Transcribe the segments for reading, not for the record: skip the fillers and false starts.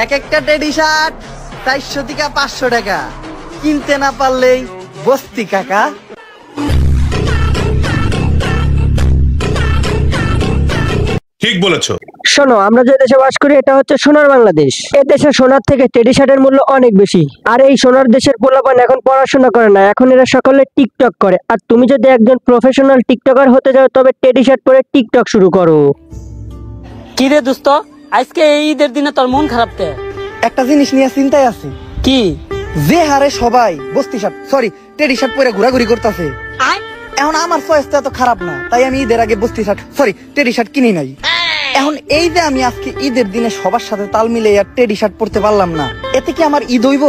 এক একটা teddy shirt 400 থেকে 500 টাকা, কিনতে না পারলেই বস্তি কাকা। ঠিক বলেছো। শোনো, আমরা যে দেশে বাস করি এটা হচ্ছে সোনার বাংলাদেশ। এই দেশে সোনার থেকে টেডি শার্টের মূল্য অনেক বেশি। আর এই সোনার দেশের পোলাপান এখন পড়াশোনা করে না, এখন এরা সকলে টিকটক করে। আর তুমি যদি একজন প্রফেশনাল টিকটকার হতে যাও তবে টেডি শার্ট পরে টিকটক শুরু করো। কি রে দোস্ত, আজকে এই ঈদের দিনে তোর মন খারাপ কে? একটা জিনিস নিয়ে চিন্তায় আছি। কি? যে হারে সবাই বস্তি শার্ট সরি টেডি শার্ট পরে ঘোরাঘুরি করতেছে, এখন আমার চয়েসটা এত খারাপ না, তাই আমি ঈদের আগে বস্তি শার্ট সরি টেডি শার্ট কিনি নাই। এখন এই যে আমি আজকে ঈদের দিনে সবার সাথে তাল মিলে আর টেডি শার্ট পরতে পারলাম না, এতে কি আমার ঈদ হইব?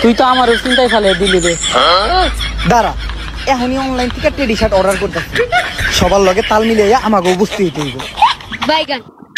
তুই তো আমার চিন্তায় ফেলে দিলি রে। দাঁড়া, এখনই অনলাইন থেকে টেডি শার্ট অর্ডার করতেছি, সবার লগে তাল মিলে আমাকেও বুঝতে হইতে হইব।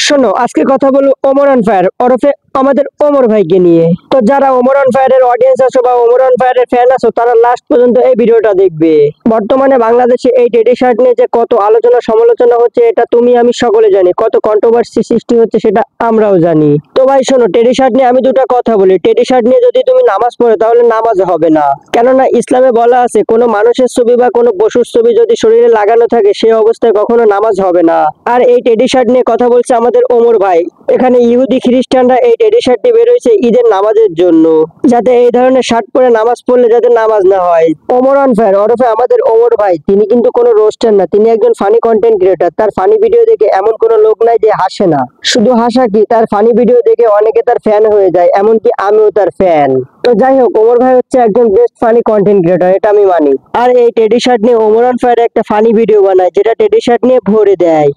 শোনো, আজকে কথা বলবো ওমর অন ফায়ার ওরফে আমাদের ওমর ভাইকে নিয়ে। তো যারা ওমর অন ফায়ারের অডিয়েন্স আছো বা ওমর অন ফায়ারের ফ্যান আছো, তারা লাস্ট পর্যন্ত এই ভিডিওটা দেখবে। বর্তমানে বাংলাদেশে এই টেডি শার্ট নিয়ে যে কত আলোচনা সমালোচনা হচ্ছে এটা তুমি আমি সকলে জানি, কত কন্ট্রোভার্সি সৃষ্টি হচ্ছে সেটা আমরাও জানি। তো ভাই শোনো, টেডি শার্ট নিয়ে আমি দুটো কথা বলি। টেডি শার্ট নিয়ে যদি তুমি নামাজ পড়ো তাহলে নামাজ হবে না, কেননা ইসলামে বলা আছে কোনো মানুষের ছবি বা কোনো পশুর ছবি যদি শরীরে লাগানো থাকে সে অবস্থায় কখনো নামাজ হবে না। আর এই টেডি শার্ট নিয়ে কথা বলছে আমাদের ওমর ভাই। এখানে ইহুদি খ্রিস্টানরা এই টেডি শার্টটি বের হয়েছে ঈদের নামাজের জন্য, যাতে এই ধরনের শার্ট পরে নামাজ পড়লে যাতে নামাজ না হয়। ওমর অন ফায়ার ওরফে আমাদের ওমর ভাই, তিনি কিন্তু কোনো রোস্টার না, তিনি একজন ফানি কন্টেন্ট ক্রিয়েটর। তার ফানি ভিডিও দেখে এমন কোনো লোক নাই যে হাসে না। শুধু হাসা কি, তার ফানি ভিডিও দেখে অনেকে তার ফ্যান হয়ে যায়, এমনকি আমিও তার ফ্যান। তো যাই হোক, ওমর ভাই হচ্ছে একজন বেস্ট ফানি কন্টেন্ট ক্রিয়েটর, এটা আমি মানি। আর এই টেডি শার্ট নিয়ে ওমর অন ফায়ার একটা ফানি ভিডিও বানায়, যেটা টেডি শার্ট নিয়ে ভরে দেয়।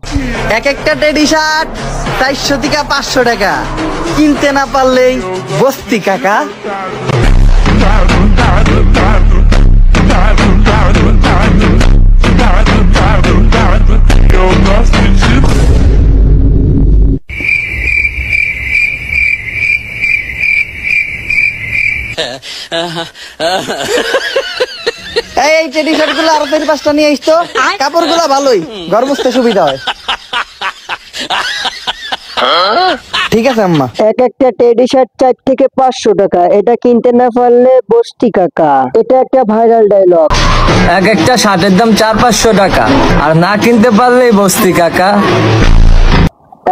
এক একটা টেডি শার্ট 400 থেকে 500 টাকা, কিনতে না পারলেই বস্তি কাকা। এই টেডি শার্ট গুলো আরো 4-5টা নিয়ে আসতো, কাপড় গুলো ভালোই, ঘর মুছতে সুবিধা হয়। ঠিক আছে আম্মা। এক একটা টেডি শার্ট 4 থেকে 500 টাকা, এটা কিনতে না পারলে বস্তি কাকা। এটা একটা ভাইরাল ডায়লগ। এক একটা শার্টের দাম 400-500 টাকা, আর না কিনতে পারলেই বস্তি কাকা।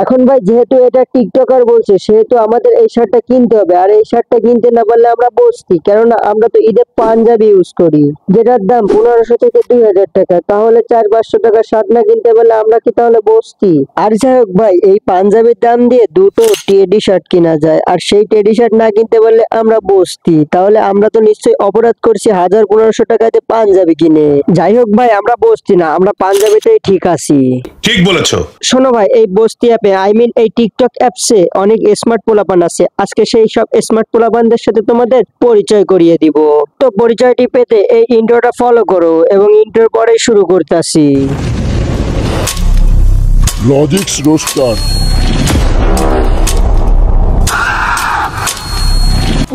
এখন ভাই যেহেতু এটা টিকটকার বলছে, সেহেতু আমাদের এই শার্টটা কিনতে হবে। আর এই শার্টটা কিনতে না পারলে আমরা বসছি, কেননা আমরা তো ঈদে পাঞ্জাবি ইউজ করি, যেটার দাম 1500 থেকে 2000 টাকা। তাহলে 400-500 টাকা শার্ট না কিনতে পারলে আমরা কি তাহলে বসছি? আর যাই হোক ভাই, এই পাঞ্জাবির দাম দিয়ে দুটো টেডি শার্ট কিনা যায়, আর সেই টেডি শার্ট না কিনতে পারলে আমরা বসছি। তাহলে আমরা তো নিশ্চয়ই অপরাধ করছি 1000-1500 টাকাতে পাঞ্জাবি কিনে। যাই হোক ভাই, আমরা বসছি না, আমরা পাঞ্জাবিতেই ঠিক আছি। ঠিক বলেছো। শোনো ভাই, এই বস্তি অ্যাপে এই টিকটক অ্যাপসে অনেক স্মার্ট পোলাপান আছে। আজকে সেই সব স্মার্ট পোলাপানদের সাথে তোমাদের পরিচয় করিয়ে দিব। তো পরিচয়টি পেতে এই ইন্ট্রোটা ফলো করো, এবং ইন্ট্রোর পরে শুরু করতেছি। Logics roaster.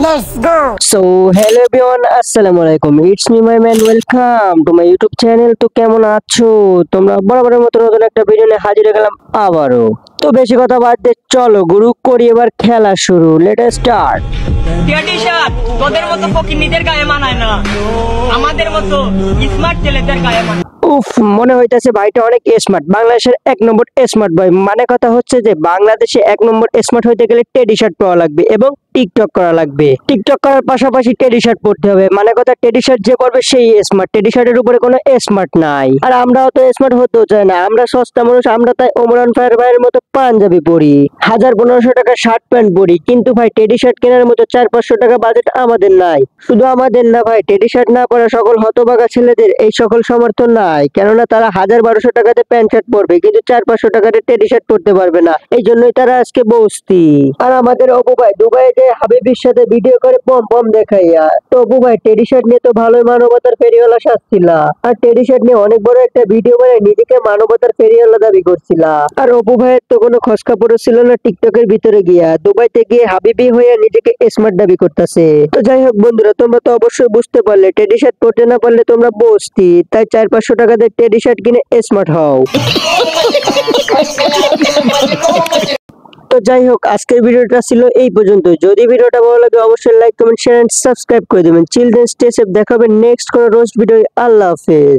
Let's go. So hello everyone, আসসালামু আলাইকুম, it's me my man, welcome to my YouTube channel. তো কেমন আছো তোমরা? বরাবরের মতো নতুন একটা ভিডিও নিয়ে হাজির হয়ে গেলাম আবারও। তো বেশি কথা বাদ দিয়ে চলো গুরু করি এবার খেলা শুরু। Let us start. Teddy shirt তোদের মতো ফকিন্নিদের গায়ে মানায় না, আমাদের মতো স্মার্ট ছেলেদের গায়ে মানায়। উফ, মনে হইতাছে ভাইটা অনেক স্মার্ট, বাংলাদেশের 1 নম্বর স্মার্ট বয়। মানে কথা হচ্ছে যে বাংলাদেশে 1 নম্বর স্মার্ট হইতে গেলে টেডি শার্ট পরা লাগবে এবং টিকটক করা লাগবে। টিকটক করার পাশাপাশি টেডি শার্ট পরতে হবে। মানে কথা, টেডি শার্ট যে পরবে সেই স্মার্ট, টেডি শার্টের উপরে কোনো স্মার্ট নাই। আর আমরাও তো স্মার্ট হতেও চাই না, আমরা সস্তা মানুষ। আমরা তাই ওমর অন ফায়ার ভাইয়ের মতো পাঞ্জাবি পরি, 1000-1500 টাকা শার্ট প্যান্ট পরি, কিন্তু ভাই টেডি শার্ট কেনার মতো 400-500 টাকা বাজেট আমাদের নাই। শুধু আমাদের না ভাই, টেডি শার্ট না পরা সকল হতভাগা ছেলেদের এই সকল সমর্থন নাই, কেননা তারা 1000-1200 টাকাতে প্যান্ট শার্ট পরবে, কিন্তু 400-500 টাকাতে টেডি শার্ট পরতে পারবে না। এই জন্যই তারা আজকে বসতি। আর আমাদের অপু ভাই দুবাইতে হাবিবির সাথে ভিডিও করে পম পম দেখাইয়া। তো অপু ভাই টেডি শার্ট নিয়ে তো ভালোই মানবতার ফেরিওয়ালা সাজছিলা, আর টেডি শার্ট নিয়ে অনেক বড় একটা ভিডিও বানায় নিজেকে মানবতার ফেরিওয়ালা দাবি করছিলা। আর অপু ভাইয়ের তো কোনো খসকাপড় ছিল না টিকটকের ভিতরে গিয়া, দুবাইতে গিয়ে হাবিবি হয়ে নিজেকে স্মার্ট দাবি করতেছে। তো যাই হোক বন্ধুরা, তোমরা তো অবশ্যই বুঝতে পারলে টেডি শার্ট পরতে না পারলে তোমরা বসতি। তাই 400-500 টাকা দিয়ে টেডি শার্ট কিনে স্মার্ট হও। তো যাই হোক, আজকের ভিডিওটা ছিল এই পর্যন্ত। যদি ভিডিওটা ভালো লাগে অবশ্যই like comment share and subscribe করে দিবেন। চিলড্রেন স্টে সেফ, দেখা হবে নেক্সট কোনো রোস্ট ভিডিও। আল্লাহ হাফেজ।